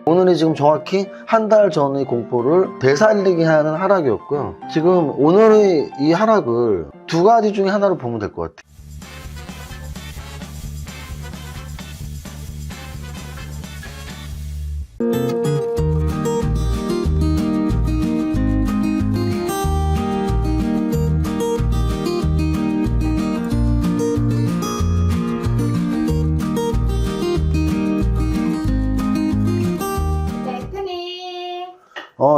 오늘이 지금 정확히 한 달 전의 공포를 되살리게 하는 하락이었고요. 지금 오늘의 이 하락을 두 가지 중에 하나로 보면 될 것 같아요. 대표님.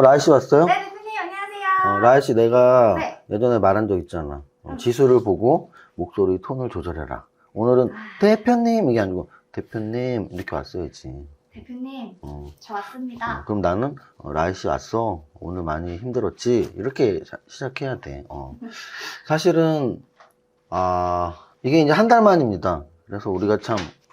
라이씨 왔어요? 네, 대표님 안녕하세요. 라이씨 내가 네. 예전에 말한 적 있잖아. 지수를 보고 목소리 톤을 조절해라. 오늘은 대표님 이게 아니고 대표님 이렇게 왔어야지. 대표님, 저 왔습니다. 그럼 나는 라이씨 왔어. 오늘 많이 힘들었지. 이렇게 시작해야 돼. 사실은 이게 이제 한 달 만입니다. 그래서 우리가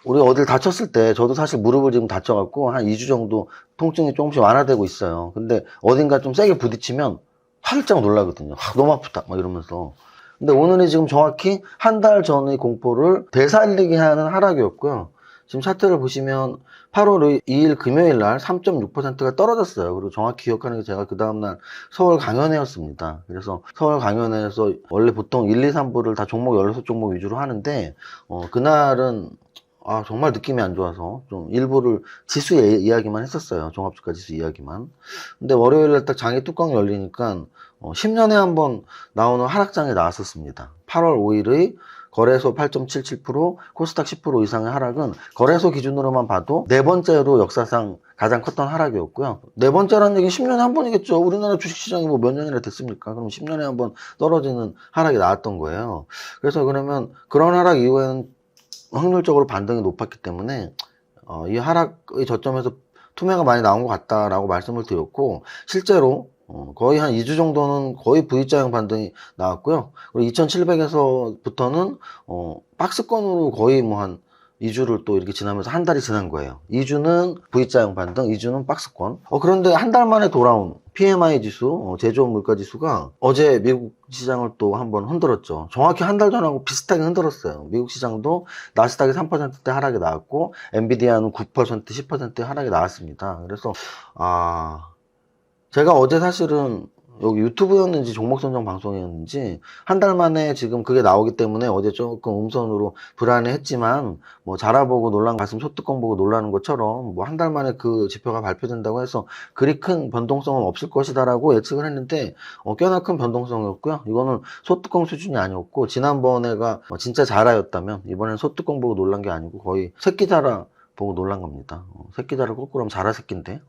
우리 어딜 다쳤을 때 저도 사실 무릎을 지금 다쳐갖고 한 2주 정도 통증이 조금씩 완화되고 있어요. 근데 어딘가 좀 세게 부딪히면 활짝 놀라거든요. 너무 아프다 막 이러면서. 근데 오늘이 지금 정확히 한 달 전의 공포를 되살리게 하는 하락이었고요. 지금 차트를 보시면 8월 2일 금요일 날 3.6%가 떨어졌어요. 그리고 정확히 기억하는 게 제가 그 다음날 서울 강연회였습니다. 그래서 서울 강연회에서 원래 보통 1, 2, 3부를 다 종목 16종목 위주로 하는데 그날은 정말 느낌이 안 좋아서 좀 일부를 지수 이야기만 했었어요. 종합주가 지수 이야기만. 근데 월요일날 딱 장이 뚜껑 열리니까 10년에 한 번 나오는 하락장이 나왔었습니다. 8월 5일의 거래소 8.77%, 코스닥 10% 이상의 하락은 거래소 기준으로만 봐도 네 번째로 역사상 가장 컸던 하락이었고요. 네 번째라는 얘기는 10년에 한 번이겠죠. 우리나라 주식시장이 뭐 몇 년이나 됐습니까? 그럼 10년에 한 번 떨어지는 하락이 나왔던 거예요. 그래서 그러면 그런 하락 이후에는 확률적으로 반등이 높았기 때문에 이 하락의 저점에서 투매가 많이 나온 것 같다라고 말씀을 드렸고, 실제로 거의 한 2주 정도는 거의 V자형 반등이 나왔고요. 그리고 2700에서부터는 박스권으로 거의 뭐 한 2주를 또 이렇게 지나면서 한 달이 지난 거예요. 2주는 V자형 반등, 2주는 박스권. 그런데 한 달 만에 돌아온 PMI 지수, 제조업 물가 지수가 어제 미국 시장을 또 한번 흔들었죠. 정확히 한 달 전하고 비슷하게 흔들었어요. 미국 시장도 나스닥이 3%대 하락이 나왔고, 엔비디아는 9%, 10%의 하락이 나왔습니다. 그래서, 제가 어제 사실은 여기 유튜브였는지 종목선정 방송이었는지 한 달 만에 지금 그게 나오기 때문에 어제 조금 음선으로 불안해했지만, 뭐 자라보고 놀란 가슴 소뚜껑 보고 놀라는 것처럼 뭐 한 달 만에 그 지표가 발표된다고 해서 그리 큰 변동성은 없을 것이다라고 예측을 했는데 꽤나 큰 변동성이었고요. 이거는 소뚜껑 수준이 아니었고, 지난번에가 진짜 자라였다면 이번엔 소뚜껑 보고 놀란 게 아니고 거의 새끼 자라 보고 놀란 겁니다. 새끼자라 거꾸로 하면 자라 새끼인데,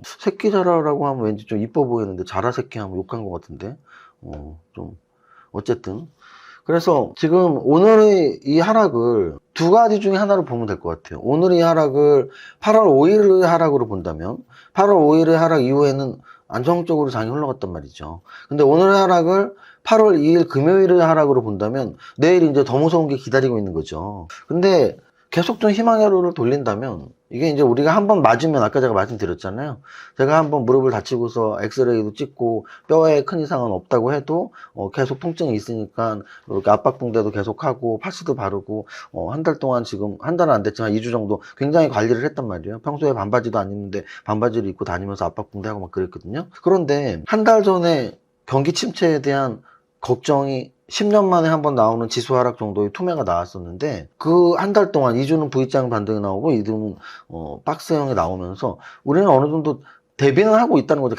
새끼자라라고 하면 왠지 좀 이뻐 보이는데 자라 새끼 하면 욕한 것 같은데, 좀 어쨌든 그래서 지금 오늘의 이 하락을 두 가지 중에 하나로 보면 될 것 같아요. 오늘 이 하락을 8월 5일의 하락으로 본다면 8월 5일의 하락 이후에는 안정적으로 장이 흘러갔단 말이죠. 근데 오늘의 하락을 8월 2일 금요일의 하락으로 본다면 내일 이제 더 무서운 게 기다리고 있는 거죠. 근데 계속 좀 희망의 하루를 돌린다면 이게 이제 우리가 한번 맞으면, 아까 제가 말씀드렸잖아요. 제가 한번 무릎을 다치고서 엑스레이도 찍고 뼈에 큰 이상은 없다고 해도 계속 통증이 있으니까 이렇게 압박붕대도 계속 하고 파스도 바르고 한 달 동안, 지금 한 달은 안 됐지만 2주 정도 굉장히 관리를 했단 말이에요. 평소에 반바지도 안 입는데 반바지를 입고 다니면서 압박붕대 하고 막 그랬거든요. 그런데 한 달 전에 경기 침체에 대한 걱정이 10년 만에 한 번 나오는 지수 하락 정도의 투매가 나왔었는데, 그 한 달 동안 2주는 V자형 반등이 나오고 2주는 박스형이 나오면서 우리는 어느 정도 대비는 하고 있다는 거죠.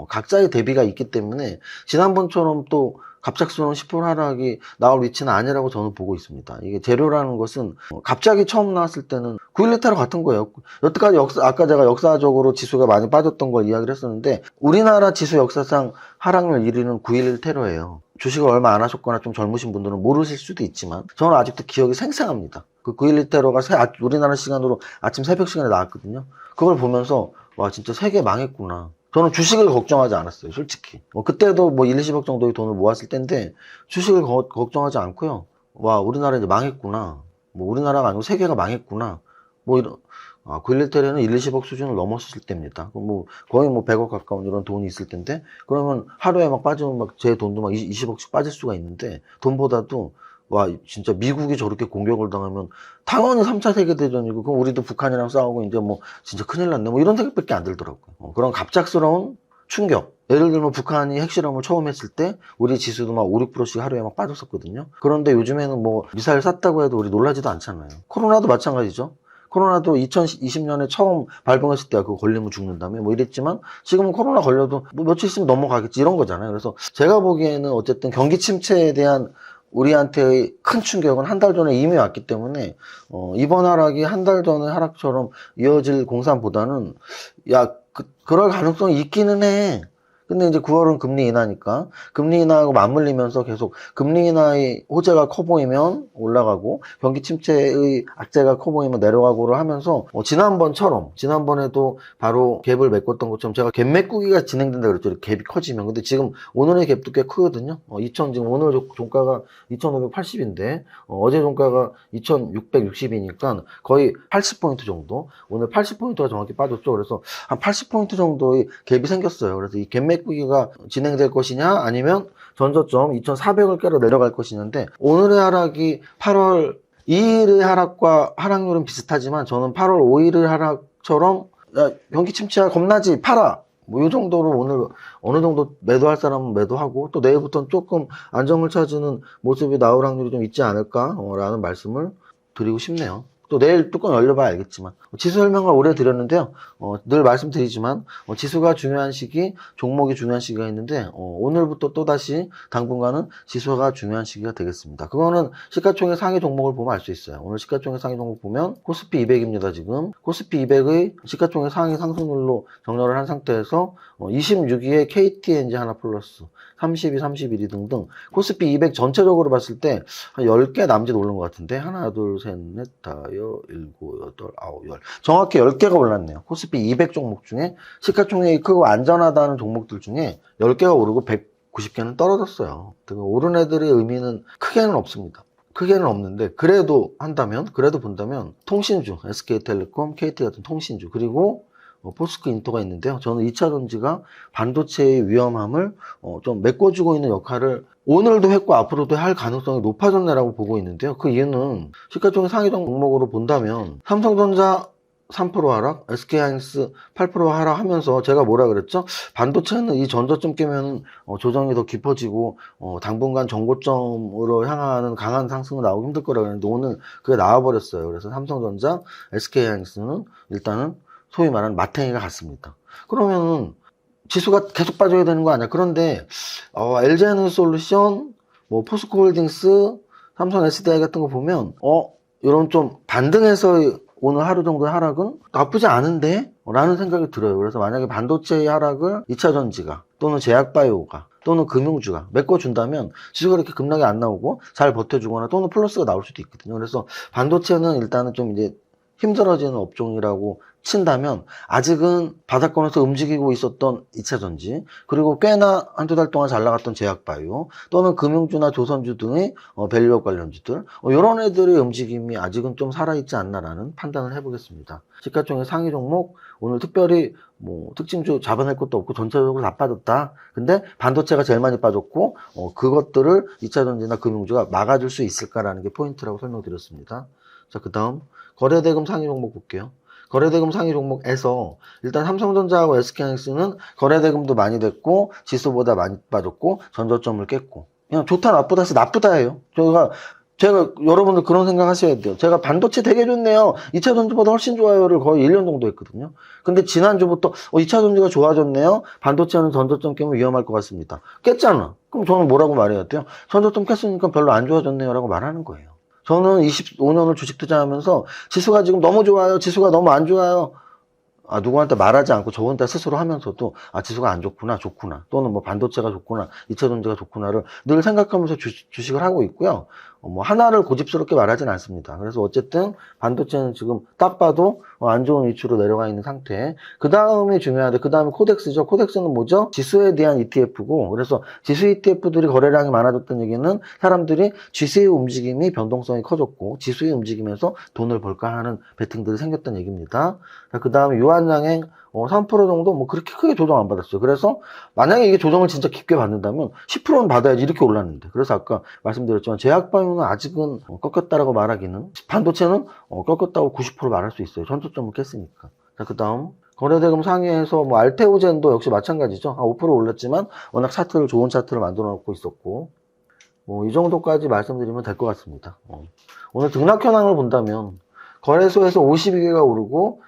각자의 대비가 있기 때문에 지난번처럼 또 갑작스러운 10% 하락이 나올 위치는 아니라고 저는 보고 있습니다. 이게 재료라는 것은 갑자기 처음 나왔을 때는 9.11 테러 같은 거예요. 여태까지 아까 제가 역사적으로 지수가 많이 빠졌던 걸 이야기를 했었는데, 우리나라 지수 역사상 하락률 1위는 9.11 테러예요. 주식을 얼마 안 하셨거나 좀 젊으신 분들은 모르실 수도 있지만 저는 아직도 기억이 생생합니다. 그 9.11 테러가 우리나라 시간으로 아침 새벽 시간에 나왔거든요. 그걸 보면서 와, 진짜 세계 망했구나. 저는 주식을 걱정하지 않았어요, 솔직히. 그때도 뭐 1, 20억 정도의 돈을 모았을 텐데 주식을 걱정하지 않고요. 와, 우리나라 이제 망했구나. 뭐 우리나라가 아니고 세계가 망했구나. 뭐 이런 9.11 테러는 1, 20억 수준을 넘었을 때입니다. 뭐 거의 뭐 100억 가까운 이런 돈이 있을 텐데, 그러면 하루에 막 빠지면 막 제 돈도 막 20억씩 빠질 수가 있는데, 돈보다도 와, 진짜 미국이 저렇게 공격을 당하면 당연히 3차 세계대전이고, 그럼 우리도 북한이랑 싸우고 이제 뭐 진짜 큰일 났네. 뭐 이런 생각밖에 안 들더라고요. 그런 갑작스러운 충격. 예를 들면 북한이 핵실험을 처음 했을 때 우리 지수도 막 5, 6%씩 하루에 막 빠졌었거든요. 그런데 요즘에는 뭐 미사일 쐈다고 해도 우리 놀라지도 않잖아요. 코로나도 마찬가지죠. 코로나도 2020년에 처음 발병했을 때야 그거 걸리면 죽는다며 뭐 이랬지만 지금은 코로나 걸려도 뭐 며칠 있으면 넘어가겠지 이런 거잖아요. 그래서 제가 보기에는 어쨌든 경기 침체에 대한 우리한테의 큰 충격은 한 달 전에 이미 왔기 때문에 이번 하락이 한 달 전의 하락처럼 이어질 공산보다는 그럴 가능성이 있기는 해. 근데 이제 9월은 금리 인하니까 금리 인하하고 맞물리면서 계속 금리 인하의 호재가 커 보이면 올라가고 경기 침체의 악재가 커 보이면 내려가고를 하면서 지난번에도 바로 갭을 메꿨던 것처럼 제가 갭 메꾸기가 진행된다 그랬죠. 갭이 커지면. 근데 지금 오늘의 갭도 꽤 크거든요. 지금 오늘 종가가 2580인데 어제 종가가 2660이니까 거의 80포인트 정도. 오늘 80포인트가 정확히 빠졌죠. 그래서 한 80포인트 정도의 갭이 생겼어요. 그래서 이 갭 메꾸기가 진행될 것이냐 아니면 전저점 2400을 깨러 내려갈 것이냐인데 오늘의 하락이 8월 2일의 하락과 하락률은 비슷하지만 저는 8월 5일의 하락처럼 야, 경기 침체야 겁나지 팔아 뭐 이 정도로 오늘 어느 정도 매도할 사람은 매도하고 또 내일부터는 조금 안정을 찾는 모습이 나올 확률이 좀 있지 않을까 라는 말씀을 드리고 싶네요. 또 내일 뚜껑 열려봐야 알겠지만 지수 설명을 오래 드렸는데요. 늘 말씀드리지만 지수가 중요한 시기, 종목이 중요한 시기가 있는데 오늘부터 또다시 당분간은 지수가 중요한 시기가 되겠습니다. 그거는 시가총액 상위 종목을 보면 알 수 있어요. 오늘 시가총액 상위 종목 보면 코스피 200입니다. 지금 코스피 200의 시가총액 상위 상승률로 정렬을 한 상태에서 26위에 KTNG 하나 플러스 32, 31위 등등 코스피 200 전체적으로 봤을 때 한 10개 남짓 오른 것 같은데 하나, 둘, 셋, 넷, 다, 일곱, 여덟, 아홉, 열 정확히 10개가 올랐네요. 코스피 200 종목 중에 시가총액이 크고 안전하다는 종목들 중에 10개가 오르고 190개는 떨어졌어요. 오른 애들의 의미는 크게는 없습니다. 크게는 없는데 그래도 본다면 통신주, SK텔레콤, KT 같은 통신주 그리고 포스코 인터가 있는데요. 저는 2차전지가 반도체의 위험함을 좀 메꿔주고 있는 역할을 오늘도 했고 앞으로도 할 가능성이 높아졌네라고 보고 있는데요. 그 이유는 시가총액 상위 종목으로 본다면 삼성전자 3% 하락, SK하이닉스 8% 하락하면서 제가 뭐라 그랬죠? 반도체는 이 전저점 깨면 조정이 더 깊어지고 당분간 정고점으로 향하는 강한 상승은 나오기 힘들 거라고 했는데 오늘 그게 나와버렸어요. 그래서 삼성전자, SK하이닉스는 일단은 소위 말하는 마탱이가 같습니다. 그러면은 지수가 계속 빠져야 되는 거 아니야? 그런데 LG에너지솔루션, 뭐 포스코홀딩스, 삼성 SDI 같은 거 보면 이런 좀 반등해서 오늘 하루 정도의 하락은 나쁘지 않은데? 라는 생각이 들어요. 그래서 만약에 반도체의 하락을 2차전지가 또는 제약바이오가 또는 금융주가 메꿔준다면 지수가 이렇게 급락이 안 나오고 잘 버텨주거나 또는 플러스가 나올 수도 있거든요. 그래서 반도체는 일단은 좀 이제 힘들어지는 업종이라고 친다면 아직은 바닥권에서 움직이고 있었던 2차전지 그리고 꽤나 한두 달 동안 잘 나갔던 제약바이오 또는 금융주나 조선주 등의 밸류업 관련주들 이런 애들의 움직임이 아직은 좀 살아있지 않나라는 판단을 해보겠습니다. 시가총액 상위 종목 오늘 특별히 뭐 특징주 잡아낼 것도 없고 전체적으로 다 빠졌다. 근데 반도체가 제일 많이 빠졌고 그것들을 2차전지나 금융주가 막아줄 수 있을까라는 게 포인트라고 설명드렸습니다. 자, 그 다음 거래대금 상위 종목 볼게요. 거래대금 상위 종목에서 일단 삼성전자하고 SK하이닉스는 거래대금도 많이 됐고 지수보다 많이 빠졌고 전저점을 깼고 그냥 좋다 나쁘다 해서 나쁘다예요. 제가 여러분들 그런 생각 하셔야 돼요. 제가 반도체 되게 좋네요. 2차전지보다 훨씬 좋아요를 거의 1년 정도 했거든요. 근데 지난주부터 2차전지가 좋아졌네요. 반도체는 전저점 깨면 위험할 것 같습니다. 깼잖아. 그럼 저는 뭐라고 말해야 돼요? 전저점 깼으니까 별로 안 좋아졌네요 라고 말하는 거예요. 저는 25년을 주식 투자하면서 지수가 지금 너무 좋아요. 지수가 너무 안 좋아요. 누구한테 말하지 않고 저 혼자 스스로 하면서도 지수가 안 좋구나, 좋구나. 또는 뭐 반도체가 좋구나, 2차전지가 좋구나를 늘 생각하면서 주식을 하고 있고요. 뭐 하나를 고집스럽게 말하진 않습니다. 그래서 어쨌든 반도체는 지금 딱 봐도 안 좋은 위치로 내려가 있는 상태. 그 다음이 중요한데 그 다음에 코덱스죠. 코덱스는 뭐죠? 지수에 대한 ETF고 그래서 지수 ETF들이 거래량이 많아졌다는 얘기는 사람들이 지수의 움직임이 변동성이 커졌고 지수의 움직임에서 돈을 벌까 하는 베팅들이 생겼다는 얘기입니다. 그 다음에 유한양행 3% 정도 뭐 그렇게 크게 조정 안 받았어요. 그래서 만약에 이게 조정을 진짜 깊게 받는다면 10%는 받아야지 이렇게 올랐는데. 그래서 아까 말씀드렸지만 제약바이오는 아직은 꺾였다라고 말하기는, 반도체는 꺾였다고 90% 말할 수 있어요. 전초점을 깼으니까. 자, 그 다음 거래대금 상위에서 뭐 알테오젠도 역시 마찬가지죠. 5% 올랐지만 워낙 차트를, 좋은 차트를 만들어 놓고 있었고, 뭐 이 정도까지 말씀드리면 될 것 같습니다. 오늘 등락 현황을 본다면 거래소에서 52개가 오르고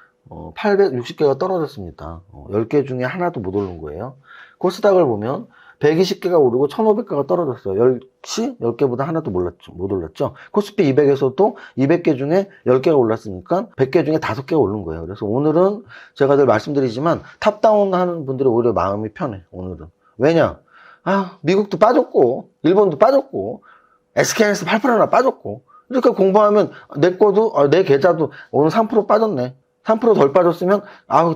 860개가 떨어졌습니다. 10개 중에 하나도 못 오른 거예요. 코스닥을 보면 120개가 오르고 1500개가 떨어졌어요. 역시 10개보다 하나도 못 올랐죠. 코스피 200에서도 200개 중에 10개가 올랐으니까 100개 중에 5개가 오른 거예요. 그래서 오늘은 제가 늘 말씀드리지만 탑다운 하는 분들이 오히려 마음이 편해. 오늘은. 왜냐? 미국도 빠졌고 일본도 빠졌고 SK하이닉스 8%나 빠졌고, 이렇게 공부하면 내 거도, 내 계좌도 오늘 3% 빠졌네. 3% 덜 빠졌으면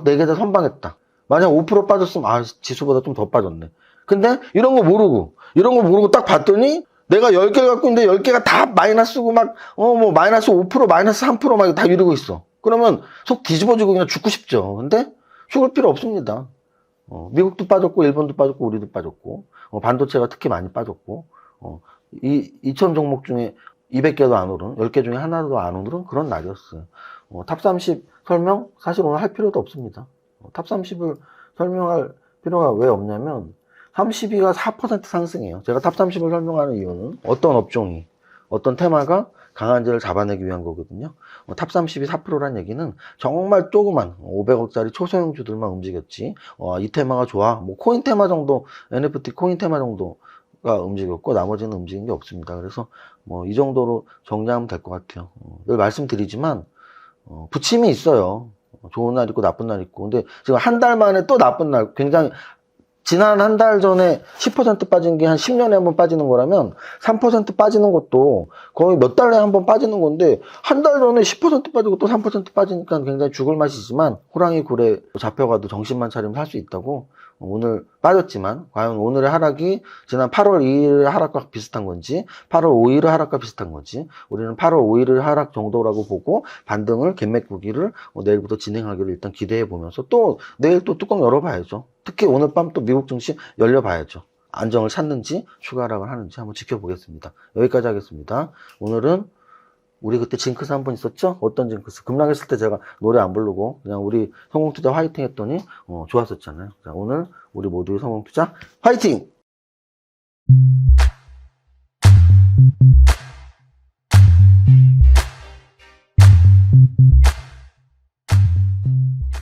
내 계좌 선방했다. 만약 5% 빠졌으면 지수보다 좀 더 빠졌네. 근데 이런 거 모르고 딱 봤더니 내가 10개 갖고 있는데 10개가 다 마이너스고 막 뭐 마이너스 5% 마이너스 3% 막 다 이러고 있어. 그러면 속 뒤집어지고 그냥 죽고 싶죠. 근데 죽을 필요 없습니다. 미국도 빠졌고 일본도 빠졌고 우리도 빠졌고, 반도체가 특히 많이 빠졌고, 2000 종목 중에 200개도 안 오른, 10개 중에 하나도 안 오른 그런 날이었어요. 탑 30 설명 사실 오늘 할 필요도 없습니다. 탑 30을 설명할 필요가 왜 없냐면 32가 4% 상승해요. 제가 탑 30을 설명하는 이유는 어떤 업종이, 어떤 테마가 강한지를 잡아내기 위한 거거든요. 탑 30이 4%란 얘기는 정말 조그만 500억짜리 초소형주들만 움직였지, 이 테마가 좋아, 뭐 코인 테마 정도, NFT 코인 테마 정도가 움직였고 나머지는 움직인 게 없습니다. 그래서 뭐 이 정도로 정리하면 될 것 같아요. 늘 말씀드리지만 부침이 있어요. 좋은 날 있고 나쁜 날 있고. 근데 지금 한 달 만에 또 나쁜 날, 굉장히 지난 한 달 전에 10% 빠진 게 한 10년에 한 번 빠지는 거라면 3% 빠지는 것도 거의 몇 달에 한 번 빠지는 건데, 한 달 전에 10% 빠지고 또 3% 빠지니까 굉장히 죽을 맛이지만 호랑이 굴에 잡혀가도 정신만 차리면 살 수 있다고. 오늘 빠졌지만 과연 오늘의 하락이 지난 8월 2일의 하락과 비슷한 건지 8월 5일의 하락과 비슷한 건지, 우리는 8월 5일의 하락 정도라고 보고 반등을, 갭맥구기를 내일부터 진행하기를 일단 기대해 보면서 또 내일 또 뚜껑 열어봐야죠. 특히 오늘 밤 또 미국 증시 열려봐야죠. 안정을 찾는지 추가 하락을 하는지 한번 지켜보겠습니다. 여기까지 하겠습니다. 오늘은 우리 그때 징크스 한 번 있었죠? 어떤 징크스? 급락했을 때 제가 노래 안 부르고 그냥 우리 성공투자 화이팅 했더니 좋았었잖아요. 자, 오늘 우리 모두의 성공투자 화이팅!